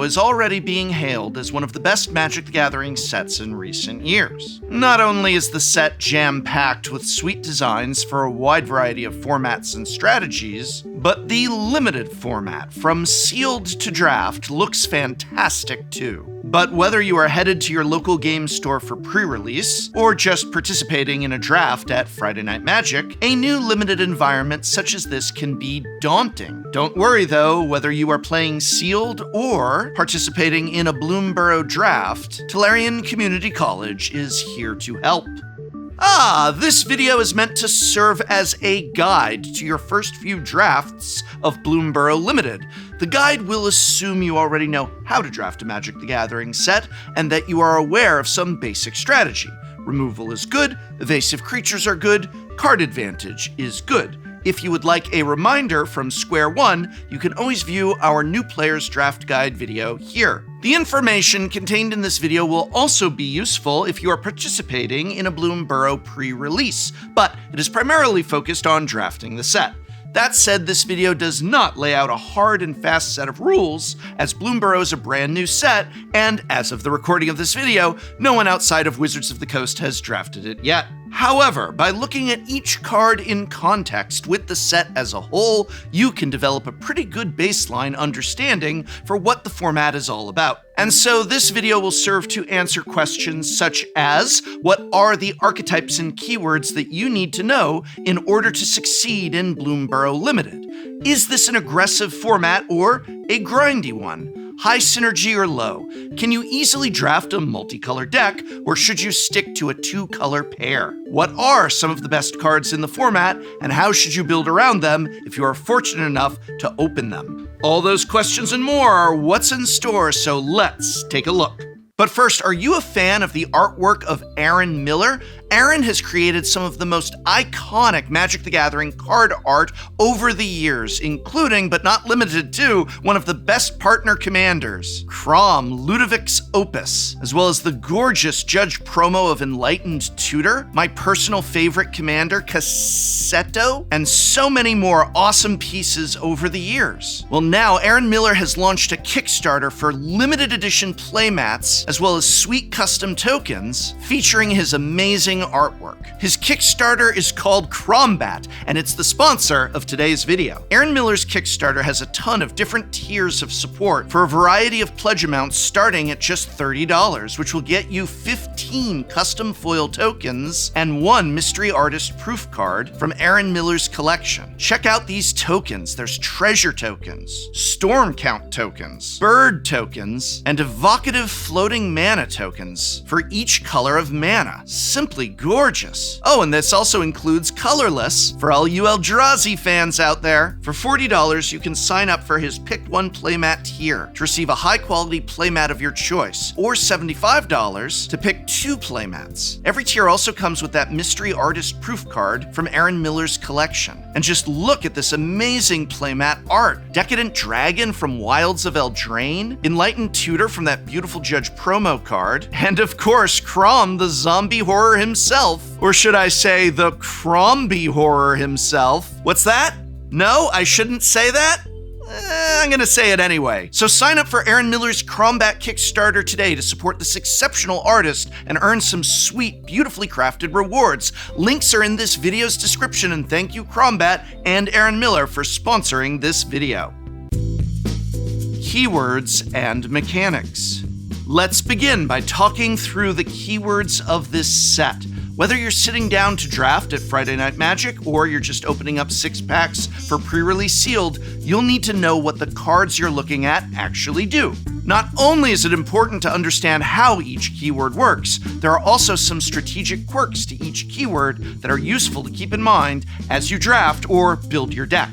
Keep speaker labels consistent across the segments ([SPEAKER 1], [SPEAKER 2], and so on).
[SPEAKER 1] is already being hailed as one of the best Magic the Gathering sets in recent years. Not only is the set jam-packed with sweet designs for a wide variety of formats and strategies, but the limited format, from sealed to draft, looks fantastic too. But whether you are headed to your local game store for pre-release, or just participating in a draft at Friday Night Magic, a new limited environment such as this can be daunting. Don't worry though, whether you are playing sealed or participating in a Bloomburrow draft, Tolarian Community College is here to help. This video is meant to serve as a guide to your first few drafts of Bloomburrow Limited. The guide will assume you already know how to draft a Magic the Gathering set and that you are aware of some basic strategy. Removal is good, evasive creatures are good, card advantage is good. If you would like a reminder from square one, you can always view our New Players Draft Guide video here. The information contained in this video will also be useful if you are participating in a Bloomburrow pre-release, but it is primarily focused on drafting the set. That said, this video does not lay out a hard and fast set of rules, as Bloomburrow is a brand new set, and as of the recording of this video, no one outside of Wizards of the Coast has drafted it yet. However, by looking at each card in context with the set as a whole, you can develop a pretty good baseline understanding for what the format is all about. And so this video will serve to answer questions such as, what are the archetypes and keywords that you need to know in order to succeed in Bloomburrow Limited? Is this an aggressive format or a grindy one? High synergy or low? Can you easily draft a multicolor deck, or should you stick to a two-color pair? What are some of the best cards in the format, and how should you build around them if you are fortunate enough to open them? All those questions and more are what's in store, so let's take a look. But first, are you a fan of the artwork of Aaron Miller? Aaron has created some of the most iconic Magic the Gathering card art over the years, including, but not limited to, one of the best partner commanders, Crom, Ludovic's Opus, as well as the gorgeous Judge promo of Enlightened Tutor, my personal favorite commander, Cassetto, and so many more awesome pieces over the years. Well, now Aaron Miller has launched a Kickstarter for limited edition playmats, as well as sweet custom tokens, featuring his amazing artwork. His Kickstarter is called Crombat, and it's the sponsor of today's video. Aaron Miller's Kickstarter has a ton of different tiers of support for a variety of pledge amounts starting at just $30, which will get you 15 custom foil tokens and one mystery artist proof card from Aaron Miller's collection. Check out these tokens. There's treasure tokens, storm count tokens, bird tokens, and evocative floating mana tokens for each color of mana. Simply gorgeous. Oh, and this also includes colorless for all you Eldrazi fans out there. For $40, you can sign up for his Pick One Playmat tier to receive a high-quality playmat of your choice, or $75 to pick 2 playmats. Every tier also comes with that mystery artist proof card from Aaron Miller's collection. And just look at this amazing playmat art. Decadent Dragon from Wilds of Eldraine, Enlightened Tutor from that beautiful Judge promo card, and of course, Crom, the zombie horror himself, or should I say the Crombie horror himself. What's that? No, I shouldn't say that? I'm gonna say it anyway. So sign up for Aaron Miller's Crombat Kickstarter today to support this exceptional artist and earn some sweet, beautifully crafted rewards. Links are in this video's description, and thank you Crombat and Aaron Miller for sponsoring this video. Keywords and mechanics. Let's begin by talking through the keywords of this set. Whether you're sitting down to draft at Friday Night Magic or you're just opening up 6 packs for pre-release sealed, you'll need to know what the cards you're looking at actually do. Not only is it important to understand how each keyword works, there are also some strategic quirks to each keyword that are useful to keep in mind as you draft or build your deck.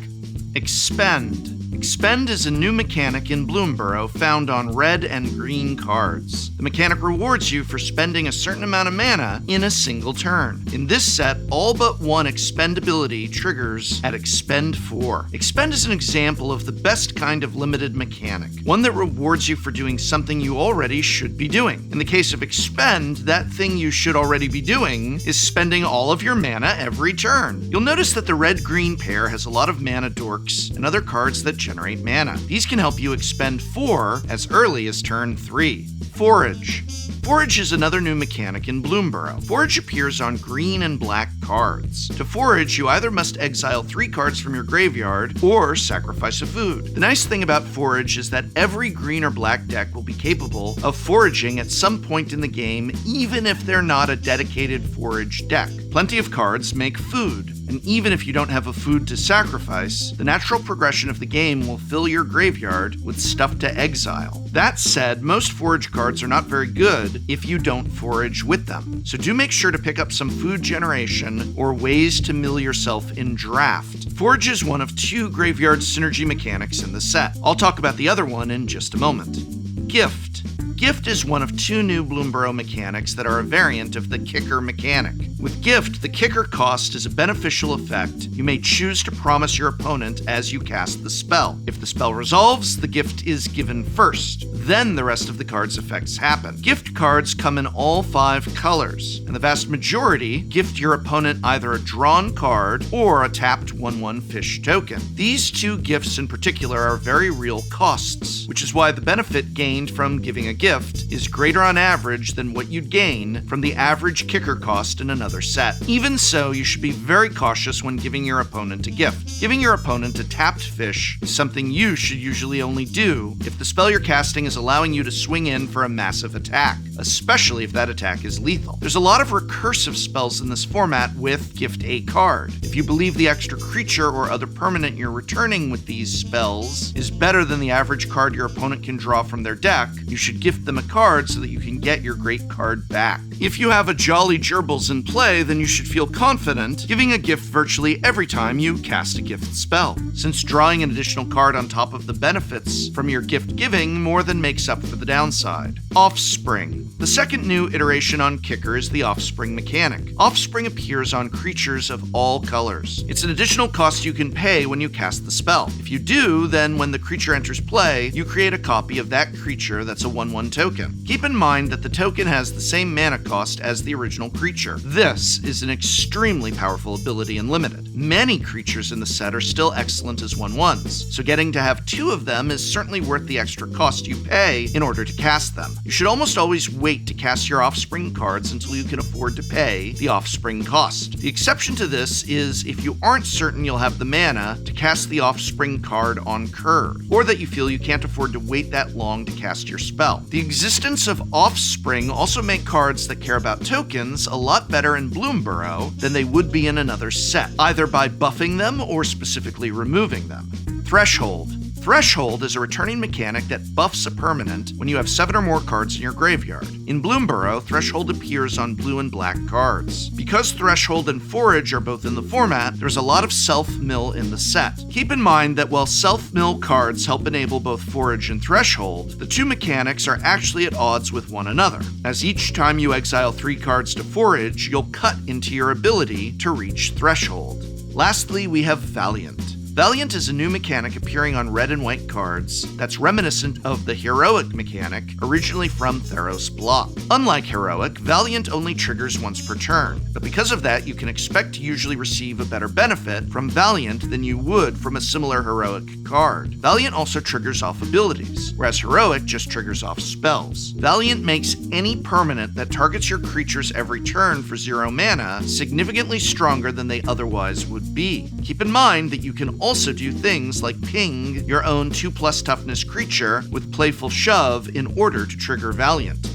[SPEAKER 1] Expend. Expend is a new mechanic in Bloomburrow found on red and green cards. The mechanic rewards you for spending a certain amount of mana in a single turn. In this set, all but one expend ability triggers at Expend 4. Expend is an example of the best kind of limited mechanic, one that rewards you for doing something you already should be doing. In the case of Expend, that thing you should already be doing is spending all of your mana every turn. You'll notice that the red-green pair has a lot of mana dorks and other cards that generate mana. These can help you expend 4 as early as turn 3. Forage. Forage is another new mechanic in Bloomburrow. Forage appears on green and black cards. To forage, you either must exile 3 cards from your graveyard or sacrifice a food. The nice thing about Forage is that every green or black deck will be capable of foraging at some point in the game, even if they're not a dedicated forage deck. Plenty of cards make food, and even if you don't have a food to sacrifice, the natural progression of the game will fill your graveyard with stuff to exile. That said, most forage cards are not very good if you don't forage with them, so do make sure to pick up some food generation or ways to mill yourself in draft. Forage is one of 2 graveyard synergy mechanics in the set. I'll talk about the other one in just a moment. Gift. Gift is one of 2 new Bloomburrow mechanics that are a variant of the kicker mechanic. With Gift, the kicker cost is a beneficial effect you may choose to promise your opponent as you cast the spell. If the spell resolves, the gift is given first. Then the rest of the card's effects happen. Gift cards come in all 5 colors, and the vast majority gift your opponent either a drawn card or a tapped 1/1 fish token. These 2 gifts in particular are very real costs, which is why the benefit gained from giving a gift is greater on average than what you'd gain from the average kicker cost in another set. Even so, you should be very cautious when giving your opponent a gift. Giving your opponent a tapped fish is something you should usually only do if the spell you're casting is allowing you to swing in for a massive attack, especially if that attack is lethal. There's a lot of recursive spells in this format with gift a card. If you believe the extra creature or other permanent you're returning with these spells is better than the average card your opponent can draw from their deck, you should gift them a card so that you can get your great card back. If you have a Jolly Gerbils in play, then you should feel confident giving a gift virtually every time you cast a gift spell, since drawing an additional card on top of the benefits from your gift giving more than makes up for the downside. Offspring. The second new iteration on Kicker is the Offspring mechanic. Offspring appears on creatures of all colors. It's an additional cost you can pay when you cast the spell. If you do, then when the creature enters play, you create a copy of that creature that's a 1/1 token. Keep in mind that the token has the same mana cost as the original creature. This is an extremely powerful ability in Limited. Many creatures in the set are still excellent as 1/1s, so getting to have 2 of them is certainly worth the extra cost you pay in order to cast them. You should almost always wait to cast your Offspring cards until you can afford to pay the Offspring cost. The exception to this is if you aren't certain you'll have the mana to cast the Offspring card on curve, or that you feel you can't afford to wait that long to cast your spell. The existence of Offspring also make cards that care about tokens a lot better in Bloomburrow than they would be in another set, either by buffing them or specifically removing them. Threshold. Threshold is a returning mechanic that buffs a permanent when you have 7 or more cards in your graveyard. In Bloomburrow, Threshold appears on blue and black cards. Because Threshold and Forage are both in the format, there's a lot of self-mill in the set. Keep in mind that while self-mill cards help enable both Forage and Threshold, the 2 mechanics are actually at odds with one another, as each time you exile 3 cards to Forage, you'll cut into your ability to reach Threshold. Lastly, we have Valiant. Valiant is a new mechanic appearing on red and white cards that's reminiscent of the Heroic mechanic originally from Theros Block. Unlike Heroic, Valiant only triggers once per turn, but because of that, you can expect to usually receive a better benefit from Valiant than you would from a similar Heroic card. Valiant also triggers off abilities, whereas Heroic just triggers off spells. Valiant makes any permanent that targets your creatures every turn for 0 mana significantly stronger than they otherwise would be. Keep in mind that you can also do things like ping your own 2+ toughness creature with Playful Shove in order to trigger Valiant.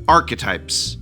[SPEAKER 1] Archetypes.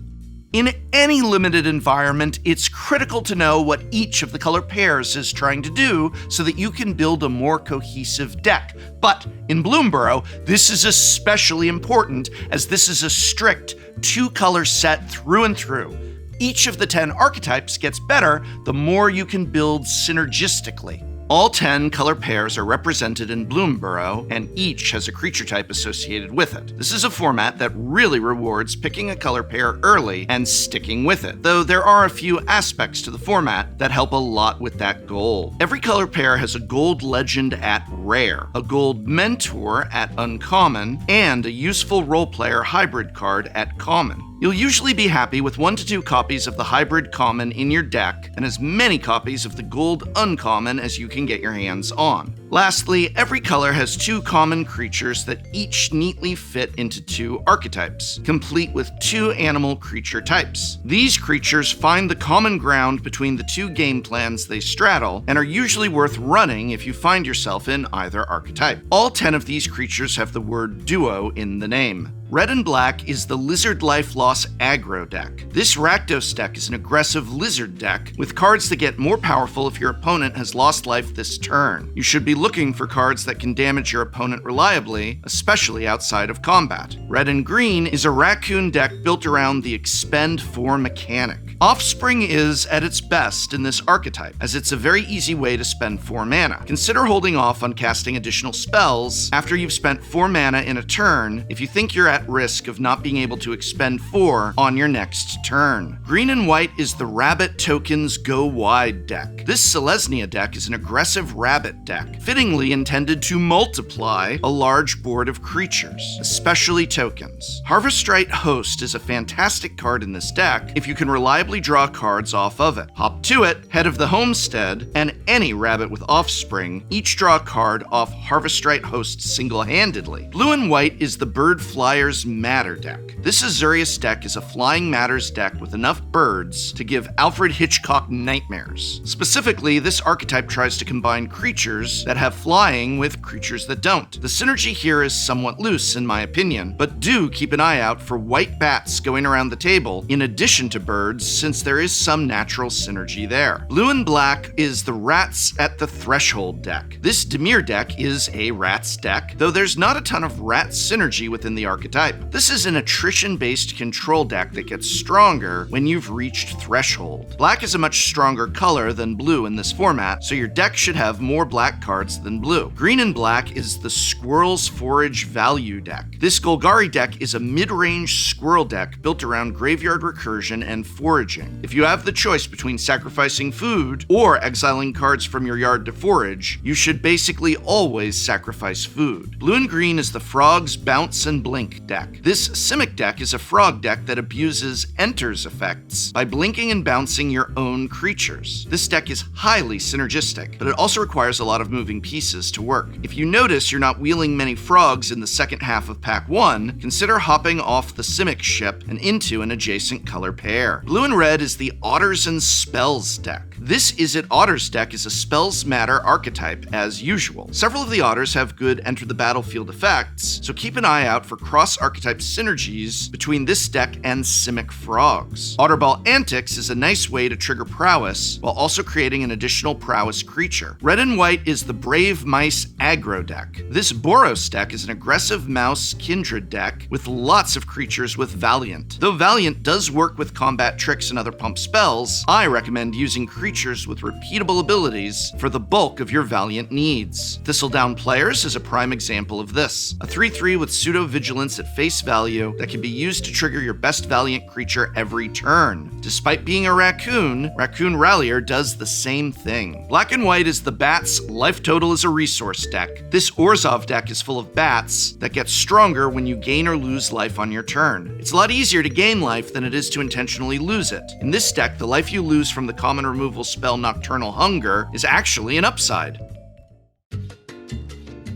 [SPEAKER 1] In any limited environment, it's critical to know what each of the color pairs is trying to do so that you can build a more cohesive deck. But in Bloomburrow, this is especially important as this is a strict 2-color set through and through. Each of the 10 archetypes gets better the more you can build synergistically. All 10 color pairs are represented in Bloomburrow, and each has a creature type associated with it. This is a format that really rewards picking a color pair early and sticking with it, though there are a few aspects to the format that help a lot with that goal. Every color pair has a gold legend at rare, a gold mentor at uncommon, and a useful role player hybrid card at common. You'll usually be happy with 1 to 2 copies of the hybrid common in your deck, and as many copies of the gold uncommon as you can get your hands on. Lastly, every color has 2 common creatures that each neatly fit into 2 archetypes, complete with 2 animal creature types. These creatures find the common ground between the 2 game plans they straddle, and are usually worth running if you find yourself in either archetype. All 10 of these creatures have the word duo in the name. Red and Black is the Lizard Life Loss aggro deck. This Rakdos deck is an aggressive lizard deck with cards that get more powerful if your opponent has lost life this turn. You should be looking for cards that can damage your opponent reliably, especially outside of combat. Red and Green is a raccoon deck built around the expend 4 mechanic. Offspring is at its best in this archetype, as it's a very easy way to spend 4 mana. Consider holding off on casting additional spells after you've spent 4 mana in a turn if you think you're at risk of not being able to expend 4 on your next turn. Green and White is the Rabbit Tokens Go Wide deck. This Selesnya deck is an aggressive rabbit deck, fittingly intended to multiply a large board of creatures, especially tokens. Harvestrite Host is a fantastic card in this deck if you can reliably draw cards off of it. Hop to it, Head of the Homestead, and any rabbit with Offspring each draw a card off Harvestrite Host single-handedly. Blue and White is the Bird Flyers Matter deck. This Azurius deck is a flying matters deck with enough birds to give Alfred Hitchcock nightmares. Specifically, this archetype tries to combine creatures that have flying with creatures that don't. The synergy here is somewhat loose in my opinion, but do keep an eye out for white bats going around the table in addition to birds, since there is some natural synergy there. Blue and Black is the Rats at the Threshold deck. This Dimir deck is a rats deck, though there's not a ton of rat synergy within the archetype. This is an attrition-based control deck that gets stronger when you've reached Threshold. Black is a much stronger color than blue in this format, so your deck should have more black cards than blue. Green and Black is the Squirrel's Forage Value deck. This Golgari deck is a mid-range squirrel deck built around graveyard recursion and foraging. If you have the choice between sacrificing food or exiling cards from your yard to forage, you should basically always sacrifice food. Blue and Green is the Frogs Bounce and Blink deck. This Simic deck is a frog deck that abuses Enter's effects by blinking and bouncing your own creatures. This deck is highly synergistic, but it also requires a lot of moving pieces to work. If you notice you're not wheeling many frogs in the second half of pack 1, consider hopping off the Simic ship and into an adjacent color pair. Blue and Red is the Otters and Spells deck. This Is It Otters deck is a Spells Matter archetype as usual. Several of the otters have good enter the battlefield effects, so keep an eye out for cross-archetype synergies between this deck and Simic frogs. Otterball Antics is a nice way to trigger prowess while also creating an additional prowess creature. Red and White is the Brave Mice aggro deck. This Boros deck is an aggressive mouse kindred deck with lots of creatures with Valiant. Though Valiant does work with combat tricks and other pump spells, I recommend using creatures with repeatable abilities for the bulk of your Valiant needs. Thistledown Players is a prime example of this. A 3/3 with pseudo-vigilance at face value that can be used to trigger your best Valiant creature every turn. Despite being a raccoon, Raccoon Rallier does the same thing. Black and White is the Bats Life Total is a Resource deck. This Orzhov deck is full of bats that get stronger when you gain or lose life on your turn. It's a lot easier to gain life than it is to intentionally lose it. In this deck, the life you lose from the common removal spell Nocturnal Hunger is actually an upside.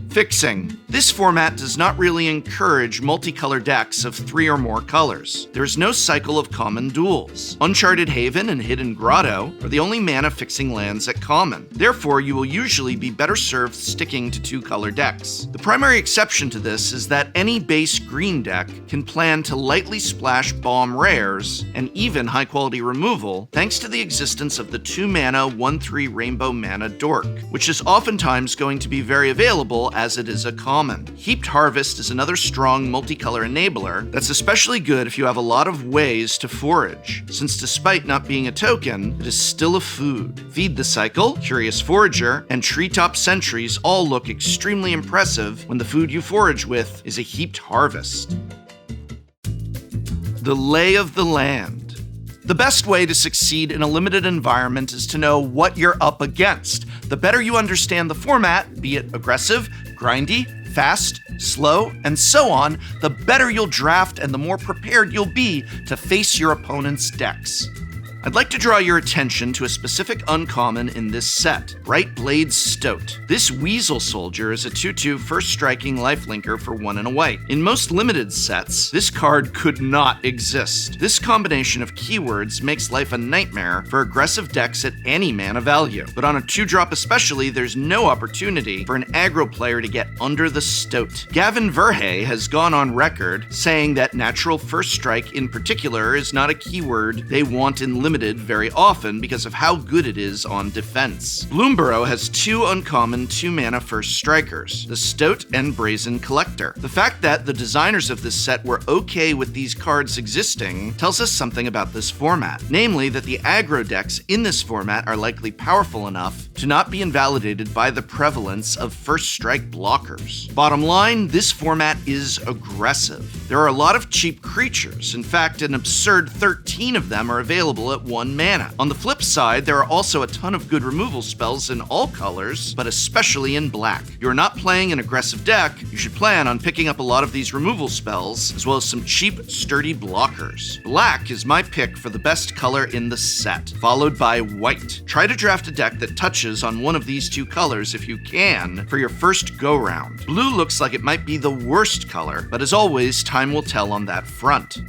[SPEAKER 1] Fixing. This format does not really encourage multicolor decks of 3 or more colors. There is no cycle of common duels. Uncharted Haven and Hidden Grotto are the only mana fixing lands at common. Therefore, you will usually be better served sticking to 2-color decks. The primary exception to this is that any base green deck can plan to lightly splash bomb rares and even high-quality removal thanks to the existence of the 2-mana 1/3 Rainbow Mana Dork, which is oftentimes going to be very available as it is a common. Heaped Harvest is another strong multicolor enabler that's especially good if you have a lot of ways to forage, since despite not being a token, it is still a food. Feed the Cycle, Curious Forager, and Treetop Sentries all look extremely impressive when the food you forage with is a Heaped Harvest. The Lay of the Land. The best way to succeed in a limited environment is to know what you're up against. The better you understand the format, be it aggressive, grindy, fast, slow, and so on, the better you'll draft and the more prepared you'll be to face your opponent's decks. I'd like to draw your attention to a specific uncommon in this set, Bright Blade Stoat. This Weasel Soldier is a 2/2 first striking lifelinker for 1 and a white. In most limited sets, this card could not exist. This combination of keywords makes life a nightmare for aggressive decks at any mana value. But on a 2-drop especially, there's no opportunity for an aggro player to get under the Stoat. Gavin Verhey has gone on record saying that natural first strike in particular is not a keyword they want in limited very often because of how good it is on defense. Bloomburrow has 2 uncommon 2-mana first strikers, the Stoat and Brazen Collector. The fact that the designers of this set were okay with these cards existing tells us something about this format, namely that the aggro decks in this format are likely powerful enough to not be invalidated by the prevalence of first strike blockers. Bottom line, this format is aggressive. There are a lot of cheap creatures. In fact, an absurd 13 of them are available at 1 mana. On the flip side, there are also a ton of good removal spells in all colors, but especially in black. If you're not playing an aggressive deck, you should plan on picking up a lot of these removal spells, as well as some cheap, sturdy blockers. Black is my pick for the best color in the set, followed by white. Try to draft a deck that touches on one of these 2 colors if you can for your first go-round. Blue looks like it might be the worst color, but as always, time will tell on that front.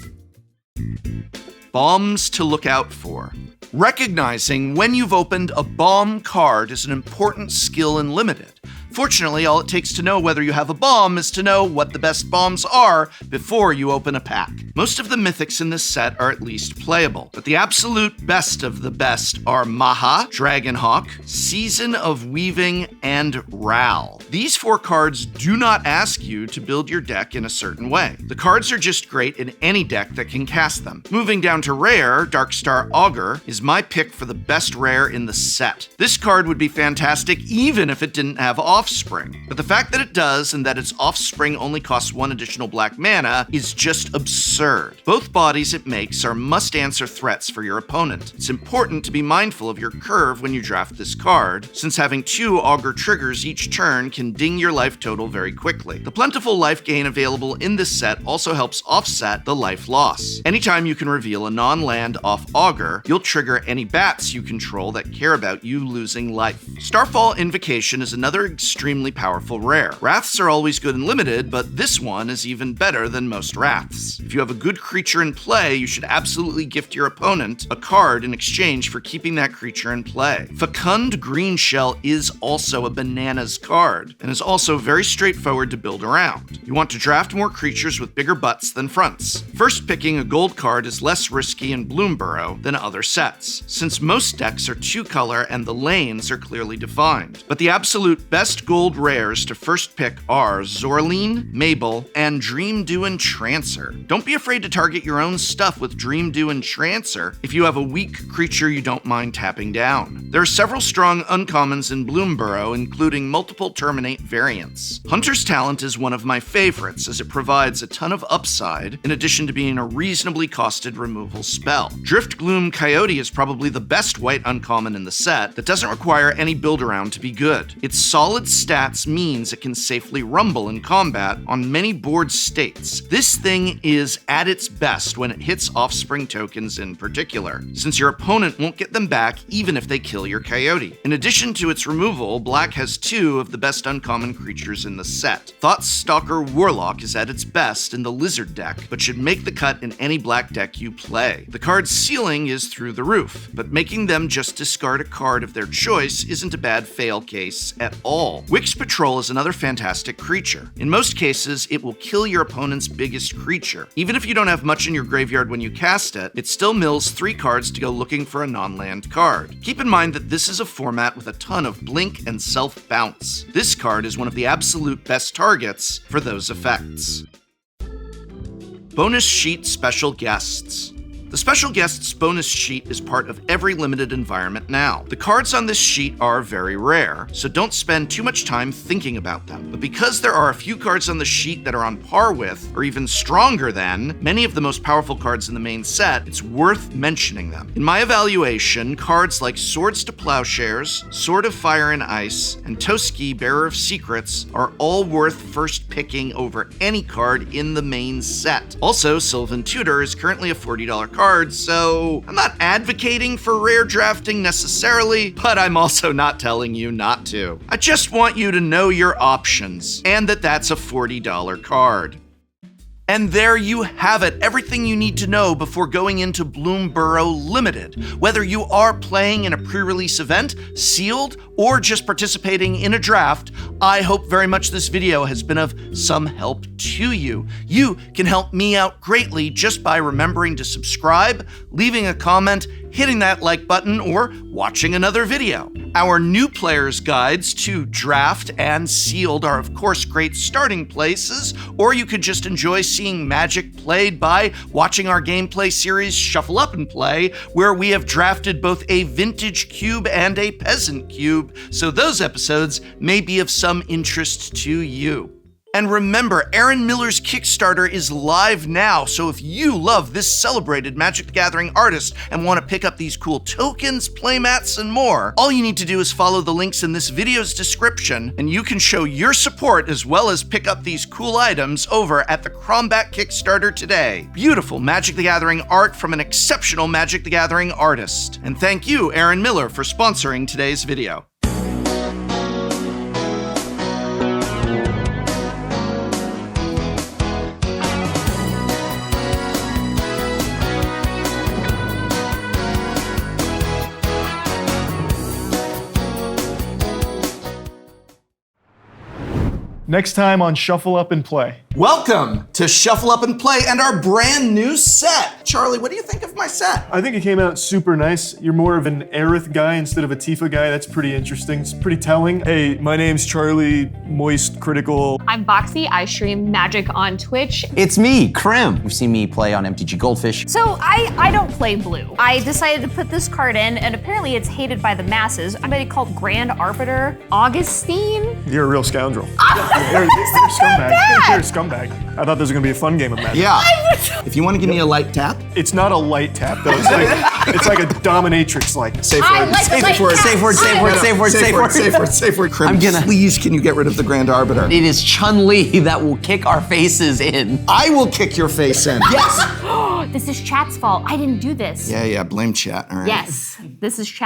[SPEAKER 1] Bombs to look out for. Recognizing when you've opened a bomb card is an important skill in Limited. Fortunately, all it takes to know whether you have a bomb is to know what the best bombs are before you open a pack. Most of the mythics in this set are at least playable, but the absolute best of the best are Maha, Dragonhawk, Season of Weaving, and Ral. These 4 cards do not ask you to build your deck in a certain way. The cards are just great in any deck that can cast them. Moving down to rare, Darkstar Augur is my pick for the best rare in the set. This card would be fantastic even if it didn't have Offspring, but the fact that it does and that its Offspring only costs 1 additional black mana is just absurd. Both bodies it makes are must-answer threats for your opponent. It's important to be mindful of your curve when you draft this card, since having 2 Augur triggers each turn can ding your life total very quickly. The plentiful life gain available in this set also helps offset the life loss. Anytime you can reveal a non-land off Augur, you'll trigger any bats you control that care about you losing life. Starfall Invocation is another extremely powerful rare. Wraths are always good and limited, but this one is even better than most Wraths. If you have a good creature in play, you should absolutely gift your opponent a card in exchange for keeping that creature in play. Fecund Greenshell is also a bananas card, and is also very straightforward to build around. You want to draft more creatures with bigger butts than fronts. First picking a gold card is less risky in Bloomburrow than other sets, since most decks are 2-color and the lanes are clearly defined. But the absolute best gold rares to first pick are Zorleen, Mabel, and Dreamdew Entrancer. Don't be afraid to target your own stuff with Dreamdew Entrancer if you have a weak creature you don't mind tapping down. There are several strong uncommons in Bloomburrow, including multiple Terminate variants. Hunter's Talent is one of my favorites, as it provides a ton of upside, in addition to being a reasonably costed removal spell. Driftgloom Coyote is probably the best white uncommon in the set that doesn't require any build-around to be good. Its solid stats means it can safely rumble in combat on many board states. This thing is at its best when it hits Offspring tokens in particular, since your opponent won't get them back even if they kill your Coyote. In addition to its removal, black has 2 of the best uncommon creatures in the set. Thoughtstalker Warlock is at its best in the Lizard deck, but should make the cut in any black deck you play. The card's ceiling is through the roof, but making them just discard a card of their choice isn't a bad fail case at all. Wix Patrol is another fantastic creature. In most cases, it will kill your opponent's biggest creature. Even if you don't have much in your graveyard when you cast it, it still mills 3 cards to go looking for a non-land card. Keep in mind that this is a format with a ton of blink and self-bounce. This card is one of the absolute best targets for those effects. Bonus Sheet Special Guests. The Special Guests bonus sheet is part of every limited environment now. The cards on this sheet are very rare, so don't spend too much time thinking about them. But because there are a few cards on the sheet that are on par with, or even stronger than, many of the most powerful cards in the main set, it's worth mentioning them. In my evaluation, cards like Swords to Plowshares, Sword of Fire and Ice, and Toski, Bearer of Secrets are all worth first picking over any card in the main set. Also, Sylvan Tutor is currently a $40 card, so I'm not advocating for rare drafting necessarily, but I'm also not telling you not to. I just want you to know your options, and that that's a $40 card. And there you have it, everything you need to know before going into Bloomburrow Limited. Whether you are playing in a pre-release event, sealed, or just participating in a draft, I hope very much this video has been of some help to you. You can help me out greatly just by remembering to subscribe, leaving a comment, hitting that like button, or watching another video. Our new players' guides to draft and sealed are of course great starting places, or you could just enjoy seeing Magic played by watching our gameplay series Shuffle Up and Play, where we have drafted both a vintage cube and a peasant cube, so those episodes may be of some interest to you. And remember, Aaron Miller's Kickstarter is live now, so if you love this celebrated Magic the Gathering artist and want to pick up these cool tokens, playmats, and more, all you need to do is follow the links in this video's description, and you can show your support as well as pick up these cool items over at the Cromback Kickstarter today. Beautiful Magic the Gathering art from an exceptional Magic the Gathering artist. And thank you, Aaron Miller, for sponsoring today's video.
[SPEAKER 2] Next time on Shuffle Up and Play.
[SPEAKER 1] Welcome to Shuffle Up and Play and our brand new set. Charlie, what do you think of my set?
[SPEAKER 2] I think it came out super nice. You're more of an Aerith guy instead of a Tifa guy. That's pretty interesting. It's pretty telling. Hey, my name's Charlie, Moist Critical.
[SPEAKER 3] I'm Boxy. I stream Magic on Twitch.
[SPEAKER 4] It's me, Krim. You've seen me play on MTG Goldfish.
[SPEAKER 3] So I don't play blue. I decided to put this card in, and apparently it's hated by the masses. Somebody called Grand Arbiter Augustine.
[SPEAKER 2] You're a real scoundrel. You're a scumbag. You're a scumbag. I thought this was gonna be a fun game of Magic.
[SPEAKER 1] Yeah. If you want to give me a light tap.
[SPEAKER 2] It's not a light tap though. It's like a dominatrix like.
[SPEAKER 1] Safe
[SPEAKER 3] I
[SPEAKER 1] word.
[SPEAKER 3] like
[SPEAKER 1] Safe
[SPEAKER 3] the
[SPEAKER 1] word.
[SPEAKER 3] light
[SPEAKER 1] Safe word.
[SPEAKER 4] Safe word, safe word, safe word.
[SPEAKER 1] Safe word. Safe word. Krim,
[SPEAKER 4] I'm gonna-
[SPEAKER 1] please, can you get rid of the Grand Arbiter?
[SPEAKER 4] It is Chun-Li that will kick our faces in.
[SPEAKER 1] I will kick your face in.
[SPEAKER 4] Yes!
[SPEAKER 3] This is chat's fault. I didn't do this.
[SPEAKER 1] Yeah, blame chat, all right.
[SPEAKER 3] Yes, this is chat.